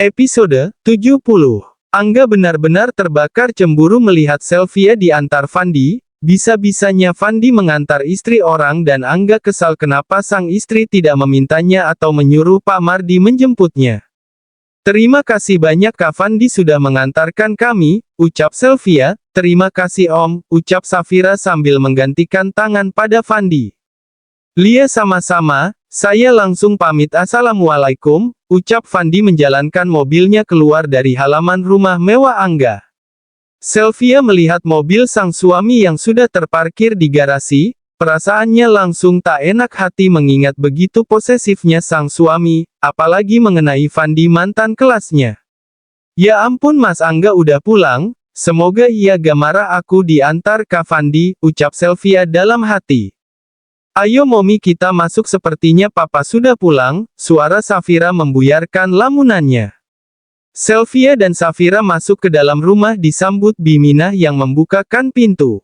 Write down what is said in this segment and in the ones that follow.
Episode 70. Angga benar-benar terbakar cemburu melihat Sylvia diantar Fandi. Bisa-bisanya Fandi mengantar istri orang dan Angga kesal kenapa sang istri tidak memintanya atau menyuruh Pak Mardi menjemputnya. "Terima kasih banyak Kak Fandi sudah mengantarkan kami," ucap Sylvia. "Terima kasih Om," ucap Safira sambil menggantikan tangan pada Fandi. "Lia sama-sama, saya langsung pamit Assalamualaikum," ucap Fandi menjalankan mobilnya keluar dari halaman rumah mewah Angga. Sylvia melihat mobil sang suami yang sudah terparkir di garasi, perasaannya langsung tak enak hati mengingat begitu posesifnya sang suami, apalagi mengenai Fandi mantan kelasnya. "Ya ampun Mas Angga udah pulang, semoga ia gak marah aku diantar Kak Fandi," ucap Sylvia dalam hati. "Ayo Momi kita masuk sepertinya Papa sudah pulang," suara Safira membuyarkan lamunannya. Sylvia dan Safira masuk ke dalam rumah disambut Biminah yang membukakan pintu.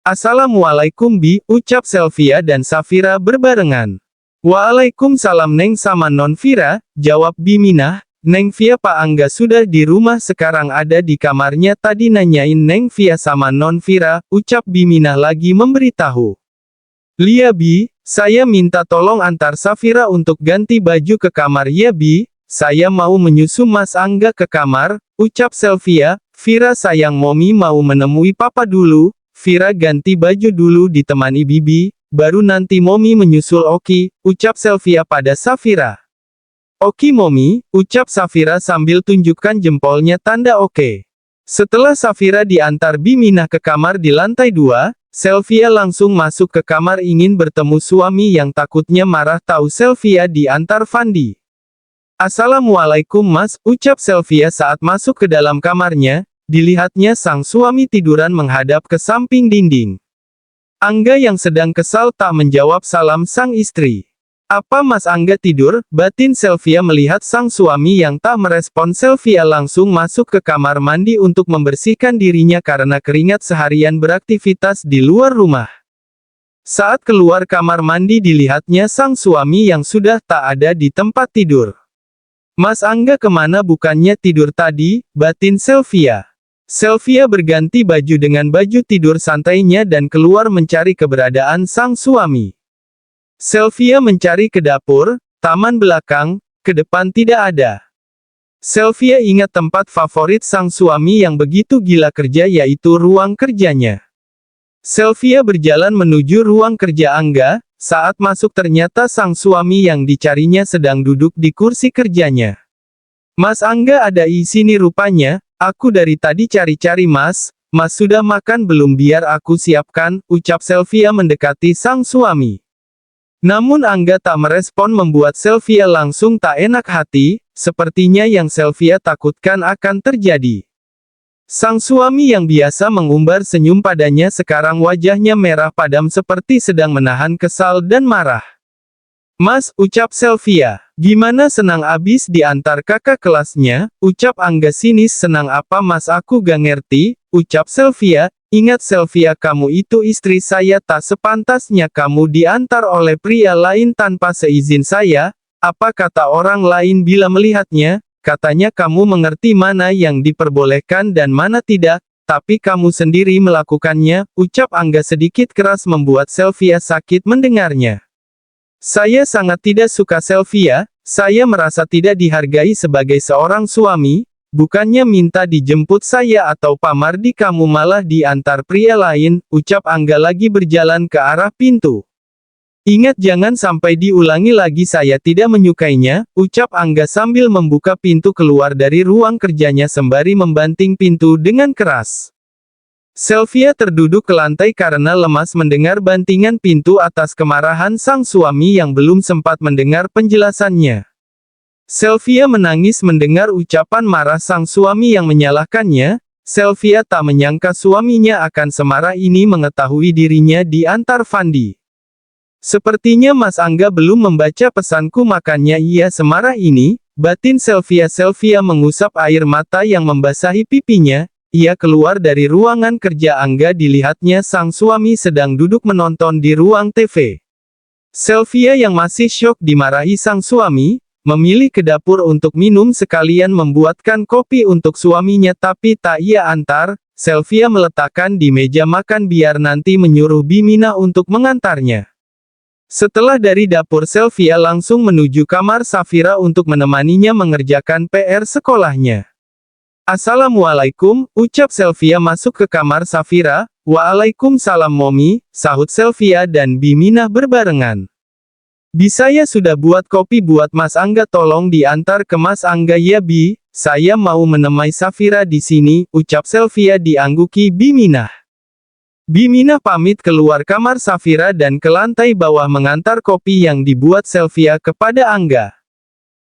"Assalamualaikum Bi," ucap Sylvia dan Safira berbarengan. "Waalaikumsalam Neng sama Non Vira," jawab Biminah. "Neng Via Pak Angga sudah di rumah sekarang ada di kamarnya tadi nanyain Neng Via sama Non Vira," ucap Biminah lagi memberitahu. "Lia Bi, saya minta tolong antar Safira untuk ganti baju ke kamar ya Bi, saya mau menyusul Mas Angga ke kamar," ucap Sylvia. "Vira sayang Momi mau menemui Papa dulu, Vira ganti baju dulu ditemani Bibi, baru nanti Momi menyusul Oki," ucap Sylvia pada Safira. "Oki Momi," ucap Safira sambil tunjukkan jempolnya tanda oke. Setelah Safira diantar Biminah ke kamar di lantai 2, Sylvia langsung masuk ke kamar ingin bertemu suami yang takutnya marah tahu Sylvia diantar Fandi. "Assalamualaikum Mas," ucap Sylvia saat masuk ke dalam kamarnya, dilihatnya sang suami tiduran menghadap ke samping dinding. Angga yang sedang kesal tak menjawab salam sang istri. "Apa Mas Angga tidur?" batin Sylvia melihat sang suami yang tak merespon. Sylvia langsung masuk ke kamar mandi untuk membersihkan dirinya karena keringat seharian beraktivitas di luar rumah. Saat keluar kamar mandi dilihatnya sang suami yang sudah tak ada di tempat tidur. "Mas Angga kemana bukannya tidur tadi?" batin Sylvia. Sylvia berganti baju dengan baju tidur santainya dan keluar mencari keberadaan sang suami. Sylvia mencari ke dapur, taman belakang, ke depan tidak ada. Sylvia ingat tempat favorit sang suami yang begitu gila kerja yaitu ruang kerjanya. Sylvia berjalan menuju ruang kerja Angga, saat masuk ternyata sang suami yang dicarinya sedang duduk di kursi kerjanya. "Mas Angga ada di sini rupanya, aku dari tadi cari-cari Mas sudah makan belum biar aku siapkan," ucap Sylvia mendekati sang suami. Namun Angga tak merespon membuat Sylvia langsung tak enak hati, sepertinya yang Sylvia takutkan akan terjadi. Sang suami yang biasa mengumbar senyum padanya sekarang wajahnya merah padam seperti sedang menahan kesal dan marah. "Mas," ucap Sylvia. "Gimana senang abis diantar kakak kelasnya," ucap Angga sinis. "Senang apa Mas aku gak ngerti," ucap Sylvia. "Ingat Sylvia kamu itu istri saya tak sepantasnya kamu diantar oleh pria lain tanpa seizin saya, apa kata orang lain bila melihatnya, katanya kamu mengerti mana yang diperbolehkan dan mana tidak, tapi kamu sendiri melakukannya," ucap Angga sedikit keras membuat Sylvia sakit mendengarnya. "Saya sangat tidak suka Sylvia, saya merasa tidak dihargai sebagai seorang suami. Bukannya minta dijemput saya atau Pak Mardi kamu malah diantar pria lain," ucap Angga lagi berjalan ke arah pintu. "Ingat jangan sampai diulangi lagi saya tidak menyukainya," ucap Angga sambil membuka pintu keluar dari ruang kerjanya sembari membanting pintu dengan keras. Sylvia terduduk ke lantai karena lemas mendengar bantingan pintu atas kemarahan sang suami yang belum sempat mendengar penjelasannya. Sylvia menangis mendengar ucapan marah sang suami yang menyalahkannya. Sylvia tak menyangka suaminya akan semarah ini mengetahui dirinya diantar Fandi. "Sepertinya Mas Angga belum membaca pesanku makanya ia semarah ini," batin Sylvia. Sylvia mengusap air mata yang membasahi pipinya. Ia keluar dari ruangan kerja Angga dilihatnya sang suami sedang duduk menonton di ruang TV. Sylvia yang masih syok dimarahi sang suami, memilih ke dapur untuk minum sekalian membuatkan kopi untuk suaminya tapi tak ia antar. Sylvia meletakkan di meja makan biar nanti menyuruh Bimina untuk mengantarnya. Setelah dari dapur Sylvia langsung menuju kamar Safira untuk menemaninya mengerjakan PR sekolahnya. Assalamualaikum, ucap Sylvia masuk ke kamar Safira. Waalaikumsalam Momi, sahut Sylvia dan Bimina berbarengan. Saya sudah buat kopi buat Mas Angga, tolong diantar ke Mas Angga ya Bi, saya mau menemani Safira di sini, ucap Sylvia diangguki Bimina. Bimina pamit keluar kamar Safira dan ke lantai bawah mengantar kopi yang dibuat Sylvia kepada Angga.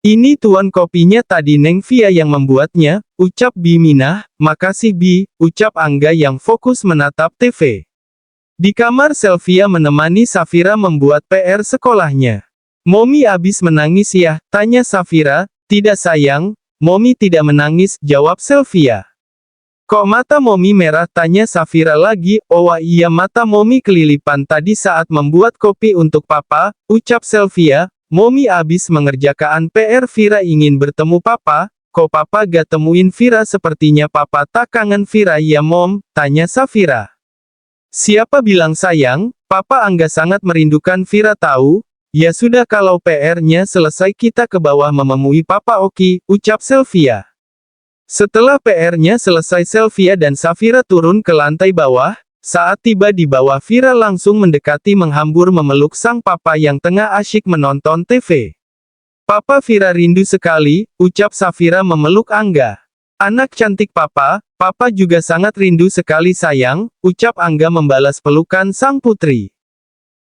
Ini tuan kopinya tadi Neng Via yang membuatnya, ucap Bimina. Makasih Bi, ucap Angga yang fokus menatap TV. Di kamar Sylvia menemani Safira membuat PR sekolahnya. Momi abis menangis ya, tanya Safira. Tidak sayang, Momi tidak menangis, jawab Sylvia. Kok mata Momi merah, tanya Safira lagi. Oh iya, mata Momi kelilipan tadi saat membuat kopi untuk Papa, ucap Sylvia. Momi abis mengerjakan PR, Vira ingin bertemu Papa. Kok Papa gak temuin Vira? Sepertinya Papa tak kangen Vira ya Mom, tanya Safira. Siapa bilang sayang, Papa Angga sangat merindukan Vira tahu. Ya sudah kalau PR-nya selesai kita ke bawah menemui Papa Oki, ucap Sylvia. Setelah PR-nya selesai Sylvia dan Safira turun ke lantai bawah. Saat tiba di bawah Vira langsung mendekati menghambur memeluk sang papa yang tengah asyik menonton TV. Papa Vira rindu sekali, ucap Safira memeluk Angga. Anak cantik Papa, Papa juga sangat rindu sekali sayang, ucap Angga membalas pelukan sang putri.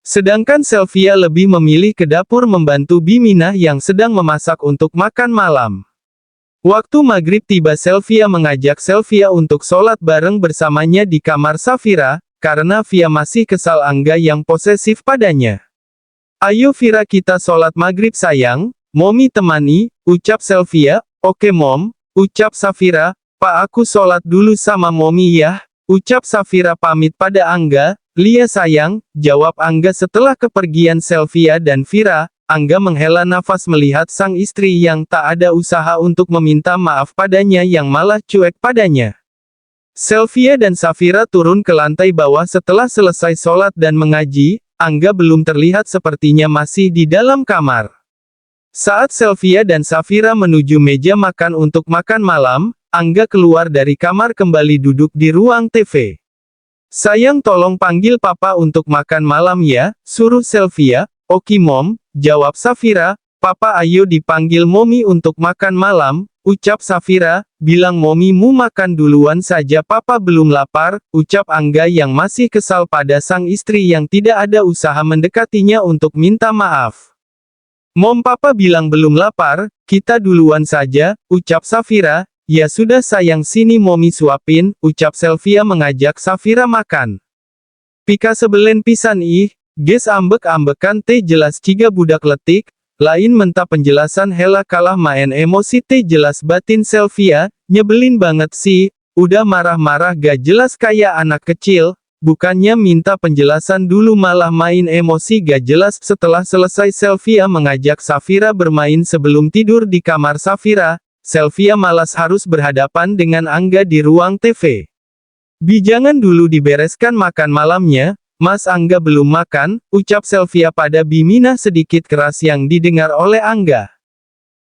Sedangkan Sylvia lebih memilih ke dapur membantu Bimina yang sedang memasak untuk makan malam. Waktu maghrib tiba Sylvia mengajak Sylvia untuk sholat bareng bersamanya di kamar Safira, karena Via masih kesal Angga yang posesif padanya. Ayo Vira kita sholat maghrib sayang, Momi temani, ucap Sylvia. Oke Mom, ucap Safira. Pak aku sholat dulu sama Momi ya, ucap Safira pamit pada Angga. Lia sayang, jawab Angga setelah kepergian Sylvia dan Vira. Angga menghela nafas melihat sang istri yang tak ada usaha untuk meminta maaf padanya yang malah cuek padanya. Sylvia dan Safira turun ke lantai bawah setelah selesai sholat dan mengaji. Angga belum terlihat, sepertinya masih di dalam kamar. Saat Sylvia dan Safira menuju meja makan untuk makan malam, Angga keluar dari kamar kembali duduk di ruang TV. Sayang tolong panggil Papa untuk makan malam ya, suruh Sylvia. Oke Mom, jawab Safira. Papa ayo dipanggil Momi untuk makan malam, ucap Safira. Bilang Momi mu makan duluan saja, Papa belum lapar, ucap Angga yang masih kesal pada sang istri yang tidak ada usaha mendekatinya untuk minta maaf. Mom Papa bilang belum lapar, kita duluan saja, ucap Safira. Ya sudah sayang sini Momi suapin, ucap Sylvia mengajak Safira makan. Pika sebelen pisan ih. Ges ambek-ambekan teh jelas ciga budak letik, lain mentah penjelasan hela kalah main emosi teh jelas batin Sylvia, nyebelin banget sih, udah marah-marah gak jelas kayak anak kecil, bukannya minta penjelasan dulu malah main emosi gak jelas. Setelah selesai Sylvia mengajak Safira bermain sebelum tidur di kamar Safira, Sylvia malas harus berhadapan dengan Angga di ruang TV. Bi jangan dulu dibereskan makan malamnya, Mas Angga belum makan, ucap Sylvia pada Bimina sedikit keras yang didengar oleh Angga.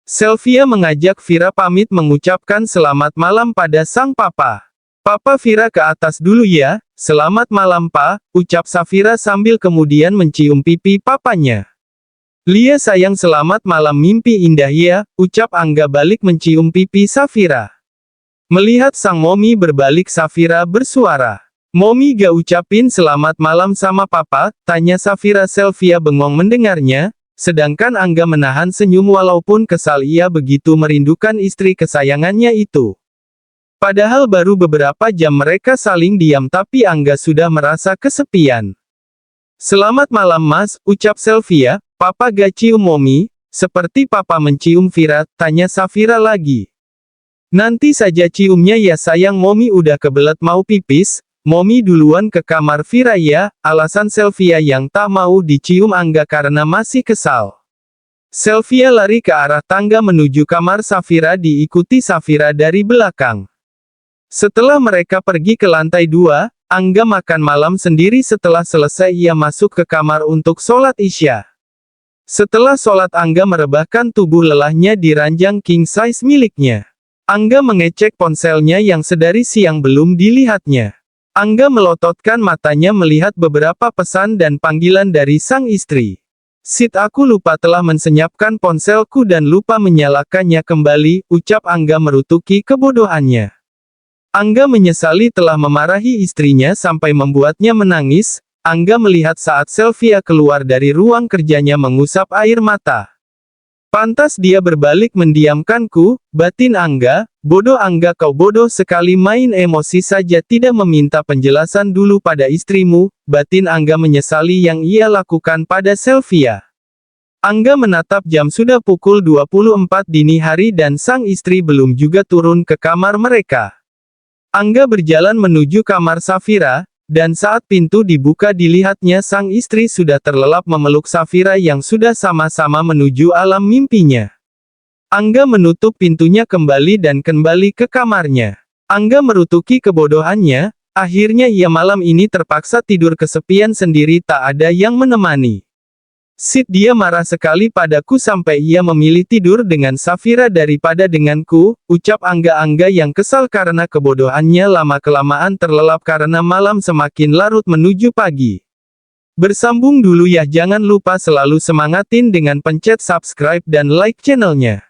Sylvia mengajak Vira pamit mengucapkan selamat malam pada sang papa. Papa Vira ke atas dulu ya, selamat malam Pa, ucap Safira sambil kemudian mencium pipi papanya. Lia sayang selamat malam mimpi indah ya, ucap Angga balik mencium pipi Safira. Melihat sang Momi berbalik Safira bersuara. Momi gak ucapin selamat malam sama Papa, tanya Safira. Sylvia bengong mendengarnya, sedangkan Angga menahan senyum walaupun kesal ia begitu merindukan istri kesayangannya itu. Padahal baru beberapa jam mereka saling diam tapi Angga sudah merasa kesepian. Selamat malam Mas, ucap Sylvia. Papa gak cium Momi, seperti Papa mencium Vira, tanya Safira lagi. Nanti saja ciumnya ya sayang, Momi udah kebelet mau pipis. Momi duluan ke kamar Vira ya, alasan Sylvia yang tak mau dicium Angga karena masih kesal. Sylvia lari ke arah tangga menuju kamar Safira diikuti Safira dari belakang. Setelah mereka pergi ke lantai 2, Angga makan malam sendiri. Setelah selesai ia masuk ke kamar untuk sholat Isya. Setelah sholat Angga merebahkan tubuh lelahnya di ranjang king size miliknya. Angga mengecek ponselnya yang sedari siang belum dilihatnya. Angga melototkan matanya melihat beberapa pesan dan panggilan dari sang istri. "Sid, aku lupa telah mensenyapkan ponselku dan lupa menyalakannya kembali," ucap Angga merutuki kebodohannya. Angga menyesali telah memarahi istrinya sampai membuatnya menangis. Angga melihat saat Sylvia keluar dari ruang kerjanya mengusap air mata. "Pantas dia berbalik mendiamkanku," batin Angga. "Bodoh Angga, kau bodoh sekali, main emosi saja tidak meminta penjelasan dulu pada istrimu," batin Angga menyesali yang ia lakukan pada Sylvia. Angga menatap jam, sudah pukul 24 dini hari dan sang istri belum juga turun ke kamar mereka. Angga berjalan menuju kamar Safira, dan saat pintu dibuka dilihatnya sang istri sudah terlelap memeluk Safira yang sudah sama-sama menuju alam mimpinya. Angga menutup pintunya kembali dan kembali ke kamarnya. Angga merutuki kebodohannya, akhirnya ia malam ini terpaksa tidur kesepian sendiri, tak ada yang menemani. "Sid, dia marah sekali padaku sampai ia memilih tidur dengan Safira daripada denganku," ucap Angga. Angga yang kesal karena kebodohannya lama-kelamaan terlelap karena malam semakin larut menuju pagi. Bersambung dulu ya, jangan lupa selalu semangatin dengan pencet subscribe dan like channelnya.